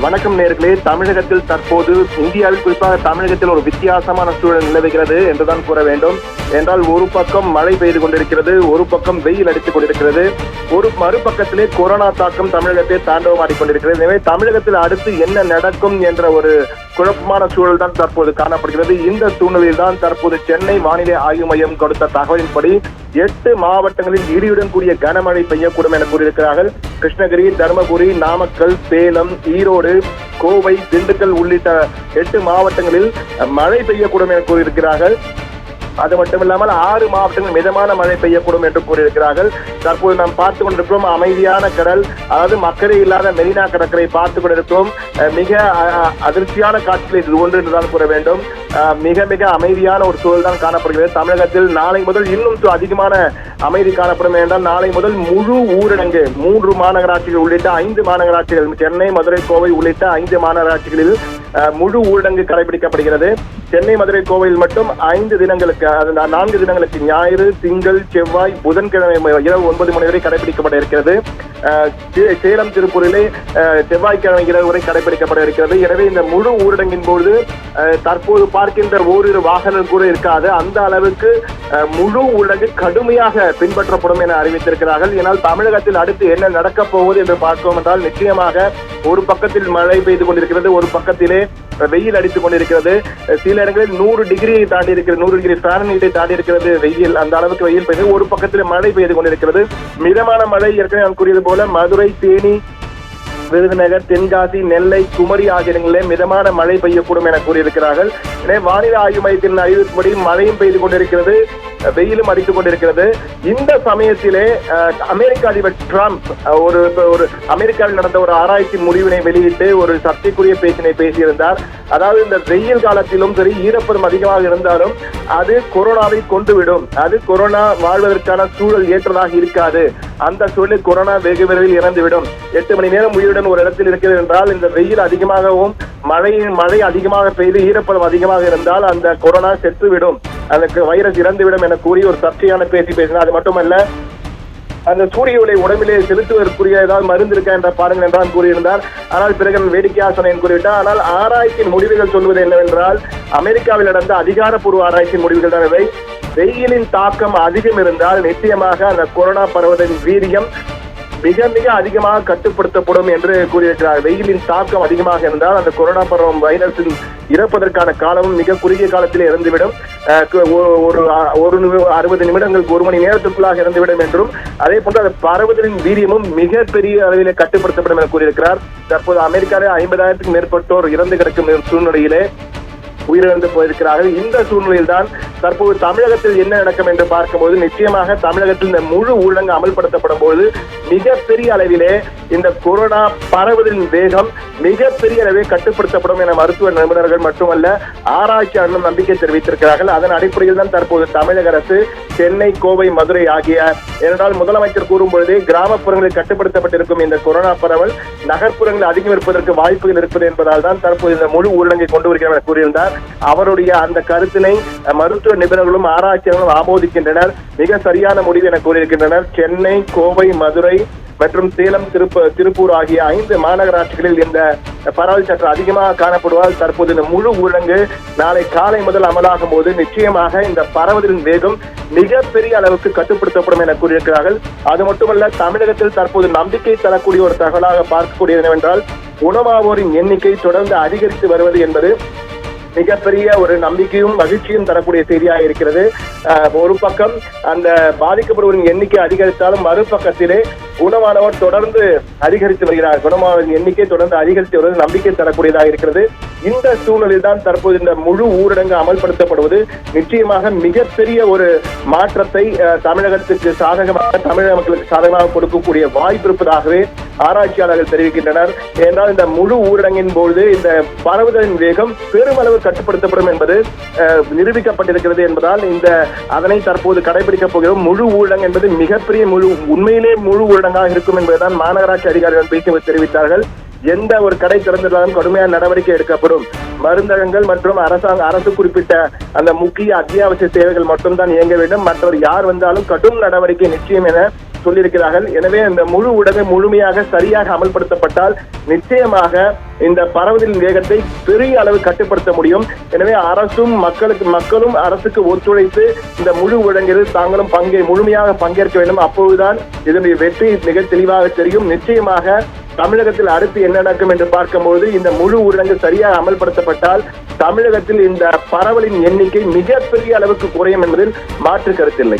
வணக்கம் நேயர்களே. தமிழகத்தில் தற்போது இந்தியாவில் குறிப்பாக தமிழகத்தில் ஒரு வித்தியாசமான சூழல் நிலவுகிறது என்றுதான் கூற வேண்டும். என்றால் ஒரு பக்கம் மழை பெய்து கொண்டிருக்கிறது, ஒரு பக்கம் வெயில் அடித்துக் கொண்டிருக்கிறது, ஒரு மறுபக்கத்திலே கொரோனா தாக்கம் தமிழகத்தை தாண்டவமாடிக் கொண்டிருக்கிறது. எனவே தமிழகத்தில் அடுத்து என்ன நடக்கும் என்ற ஒரு குழப்பமான சூழல் தான் தற்போது காணப்படுகிறது. இந்த சூழ்நிலையில் தான் தற்போது சென்னை வானிலை ஆய்வு மையம் கொடுத்த தகவலின்படி 8 மாவட்டங்களில் இடியுடன் கூடிய கனமழை பெய்யக்கூடும் என கூறியிருக்கிறார்கள். கிருஷ்ணகிரி, தருமபுரி, நாமக்கல், சேலம், ஈரோடு, கோவை, திண்டுக்கல் உள்ளிட்ட 8 மாவட்டங்களில் மழை பெய்யக்கூடும் என கூறியிருக்கிறார்கள். அது மட்டுமில்லாமல் 6 மாவட்டங்கள் மிதமான மழை பெய்யக்கூடும் என்று கூறியிருக்கிறார்கள். தற்போது நாம் பார்த்துக் கொண்டிருக்கிறோம் அமைதியான கடல், அதாவது மக்களே இல்லாத மெரினா கடற்கரை பார்த்துக் கொண்டிருக்கிறோம். மிக அதிர்ச்சியான காட்சிகள் இது ஒன்று என்றுதான் கூற வேண்டும். மிக மிக அமைதியான ஒரு சூழல் தான் காணப்படுகிறது. தமிழகத்தில் நாளை முதல் இன்னும் அதிகமான அமைதி காணப்படும் என்றால் நாளை முதல் முழு ஊரடங்கு 3 மாநகராட்சிகள் உள்ளிட்ட 5 மாநகராட்சிகள், சென்னை, மதுரை, கோவை உள்ளிட்ட 5 மாநகராட்சிகளில் முழு ஊரடங்கு கடைபிடிக்கப்படுகிறது. சென்னை, மதுரை, கோவையில் மட்டும் 5 தினங்களுக்கு, 4 தினங்களுக்கு ஞாயிறு, திங்கள், செவ்வாய், புதன்கிழமை இரவு 9 மணி வரை கடைபிடிக்கப்பட இருக்கிறது. சேலம், திருப்பூரிலே செவ்வாய்க்கிழமை இரவு வரை கடைபிடிக்கப்பட இருக்கிறது. எனவே இந்த முழு ஊரடங்கின் போது தற்போது பார்க்கின்ற ஓரிரு வாகனம் கூட இருக்காது. அந்த அளவுக்கு முழு ஊரடங்கு கடுமையாக பின்பற்றப்படும் என அறிவித்திருக்கிறார்கள். ஏனால் தமிழகத்தில் அடுத்து என்ன நடக்கப் போவது என்று பார்ப்போம் என்றால் நிச்சயமாக ஒரு பக்கத்தில் மழை பெய்து கொண்டிருக்கிறது, ஒரு பக்கத்திலே வெயில் அடித்துக் கொண்டிருக்கிறது. சில இடங்களில் 100 டிகிரியை தாண்டி இருக்கிறது, 100 டிகிரி ஃபாரன்ஹீட்டை தாண்டி இருக்கிறது வெயில். அந்த அளவுக்கு வெயில் பெய்து ஒரு பக்கத்தில் மழை பெய்து கொண்டிருக்கிறது. மிதமான மழை ஏற்கனவே நான் கூறியது போல மதுரை, தேனி, விருதுநகர், தென்காசி, நெல்லை, குமரி ஆகிய இடங்களிலே மிதமான மழை பெய்யக்கூடும் என கூறியிருக்கிறார்கள். எனவே வானிலை ஆய்வு மையத்தின் அறிவிப்படி மழையும் பெய்து கொண்டிருக்கிறது, வெயிலும் அடித்துக் கொண்டிருக்கிறது. இந்த சமயத்திலே அமெரிக்க அதிபர் டிரம்ப் ஒரு அமெரிக்காவில் நடந்த ஒரு ஆராய்ச்சி முடிவினை வெளியிட்டு ஒரு சர்ச்சைக்குரிய பேச்சினை பேசியிருந்தார். அதாவது இந்த வெயில் காலத்திலும் சரி, ஈரப்பதம் அதிகமாக இருந்தாலும் அது கொரோனாவை கொண்டுவிடும், அது கொரோனா வாழ்வதற்கான சூழல் ஏற்றதாக இருக்காது, அந்த சூழலில் கொரோனா வெகு விரைவில் இறந்துவிடும். 8 மணி நேரம் உயிருடன் ஒரு இடத்தில் இருக்கிறது என்றால் இந்த வெயில் அதிகமாகவும் மழை அதிகமாக பெய்து ஈரப்பதம் அதிகமாக இருந்தால் அந்த கொரோனா செத்துவிடும், அதற்கு வைரஸ் இறந்துவிடும் என கூறி ஒரு சர்ச்சையான பேசினார். அது மட்டுமல்ல, அந்த சூரிய ஒளி உடம்பிலே செலுத்துவதற்குரிய ஏதாவது மருந்து இருக்கா என்ற பாருங்கள் என்றால் கூறியிருந்தார். ஆனால் பிறகு வேடிக்கையாக சொன்னேன் கூறிவிட்டார். ஆனால் ஆராய்ச்சியின் முடிவுகள் சொல்வது என்னவென்றால் அமெரிக்காவில் நடந்த அதிகாரப்பூர்வ ஆராய்ச்சியின் முடிவுகள் தான் இவை. வெயிலின் தாக்கம் அதிகம் இருந்தால் நிச்சயமாக அந்த கொரோனா பரவுவதன் வீரியம் மிக மிக அதிகமாக கட்டுப்படுத்தப்படும் என்று கூறியிருக்கிறார். வெயிலின் தாக்கம் அதிகமாக இருந்தால் அந்த கொரோனா பரவும் வைரஸின் இறப்பதற்கான காலமும் மிக குறுகிய காலத்தில் இறந்துவிடும். ஒரு 60 நிமிடங்கள், 1 மணி நேரத்திற்குள்ளாக இறந்துவிடும் என்றும், அதே போன்று அந்த பரவுதலின் வீரியமும் மிக பெரிய அளவில் கட்டுப்படுத்தப்படும் என கூறியிருக்கிறார். தற்போது அமெரிக்காவிலே 50,000க்கும் மேற்பட்டோர் இறந்து கிடக்கும் சூழ்நிலையிலே உயிரிழந்து போயிருக்கிறார்கள். இந்த சூழ்நிலையில் தான் தற்போது தமிழகத்தில் என்ன நடக்கும் என்று பார்க்கும்போது நிச்சயமாக தமிழகத்தில் இந்த முழு ஊரடங்கு அமல்படுத்தப்படும் போது மிகப்பெரிய அளவிலே இந்த கொரோனா பரவுதலின் வேகம் மிகப்பெரிய அளவில் கட்டுப்படுத்தப்படும் என மருத்துவ நிபுணர்கள் மட்டுமல்ல ஆராய்ச்சியாளர்களும் நம்பிக்கை தெரிவித்திருக்கிறார்கள். அதன் அடிப்படையில் தான் தற்போது தமிழக அரசு சென்னை, கோவை, மதுரை ஆகிய, ஏனென்றால் முதலமைச்சர் கூறும்பொழுதே கிராமப்புறங்களில் கட்டுப்படுத்தப்பட்டிருக்கும் இந்த கொரோனா பரவல் நகர்ப்புறங்களில் அதிகம் இருப்பதற்கு வாய்ப்புகள் இருப்பது என்பதால் தான் தற்போது இந்த முழு ஊரடங்கை கொண்டு வருகிறார் என கூறியிருந்தார். அவருடைய அந்த கருத்தினை மருத்துவ நிபுணர்களும் ஆராய்ச்சியாளர்களும் ஆமோதிக்கின்றனர். மிக சரியான முடிவு என கூறியிருக்கின்றனர். சென்னை, கோவை, மதுரை மற்றும் சேலம், திருப்பூர் ஆகிய 5 மாநகராட்சிகளில் இந்த பரவல் சற்று அதிகமாக காணப்படுவதால் தற்போது இந்த முழு ஊரடங்கு நாளை காலை முதல் அமலாகும் போது நிச்சயமாக இந்த பரவுதலின் வேகம் மிகப்பெரிய அளவுக்கு கட்டுப்படுத்தப்படும் என கூறியிருக்கிறார்கள். அது மட்டுமல்ல, தமிழகத்தில் தற்போது நம்பிக்கை தரக்கூடிய ஒரு தகவலாக பார்க்கக்கூடியது என்னவென்றால் குணமாவோரின் எண்ணிக்கை தொடர்ந்து அதிகரித்து வருவது என்பது மிகப்பெரிய ஒரு நம்பிக்கையும் மகிழ்ச்சியும் தரக்கூடிய செய்தியாக இருக்கிறது. ஒரு பக்கம் அந்த பாதிக்கப்படுவரின் எண்ணிக்கை அதிகரித்தாலும் மறுபக்கத்திலே குணமானவர் தொடர்ந்து அதிகரித்து வருகிறார். குணமானவரின் எண்ணிக்கை தொடர்ந்து அதிகரித்து வருவது நம்பிக்கை தரக்கூடியதாக இருக்கிறது. இந்த சூழ்நிலையில் தான் தற்போது இந்த முழு ஊரடங்கு அமல்படுத்தப்படுவது நிச்சயமாக மிகப்பெரிய ஒரு மாற்றத்தை தமிழகத்திற்கு சாதகமாக, தமிழக மக்களுக்கு சாதகமாக கொடுக்கக்கூடிய வாய்ப்பு இருப்பதாகவே ஆராய்ச்சியாளர்கள் தெரிவிக்கின்றனர். என்றால் இந்த முழு ஊரடங்கின் போது இந்த பரவுதலின் வேகம் பெருமளவு கட்டுப்படுத்தப்படும் என்பது நிரூபிக்கப்பட்டிருக்கிறது என்பதால் அதனை தற்போது கடைபிடிக்கப் போகிறோம். முழு ஊரடங்கு என்பது மிகப்பெரிய உண்மையிலே முழு ஊரடங்காக இருக்கும் என்பதுதான் மாநகராட்சி அதிகாரிகள் பேசி தெரிவித்தார்கள். எந்த ஒரு கடை திறந்திருந்தாலும் கடுமையான நடவடிக்கை எடுக்கப்படும். மருந்தகங்கள் மற்றும் அரசு குறிப்பிட்ட அந்த முக்கிய அத்தியாவசிய சேவைகள் மட்டும்தான் இயங்க வேண்டும். மற்றவர் யார் வந்தாலும் கடும் நடவடிக்கை நிச்சயம் என சொல்லியிருக்கிறார்கள். எனவே இந்த முழு ஊரடங்கு முழுமையாக சரியாக அமல்படுத்தப்பட்டால் நிச்சயமாக இந்த பரவலின் வேகத்தை பெரிய அளவு கட்டுப்படுத்த முடியும். எனவே மக்களும் அரசுக்கு ஒத்துழைத்து இந்த முழு ஊரடங்கில் தாங்களும் முழுமையாக பங்கேற்க வேண்டும். அப்போதுதான் இதனுடைய வெற்றி மிக தெளிவாக தெரியும். நிச்சயமாக தமிழகத்தில் அடுத்து என்ன நடக்கும் என்று பார்க்கும்போது இந்த முழு ஊரடங்கு சரியாக அமல்படுத்தப்பட்டால் தமிழகத்தில் இந்த பரவலின் எண்ணிக்கை மிகப்பெரிய அளவுக்கு குறையும் என்பதில் மாற்று கருத்தில்லை.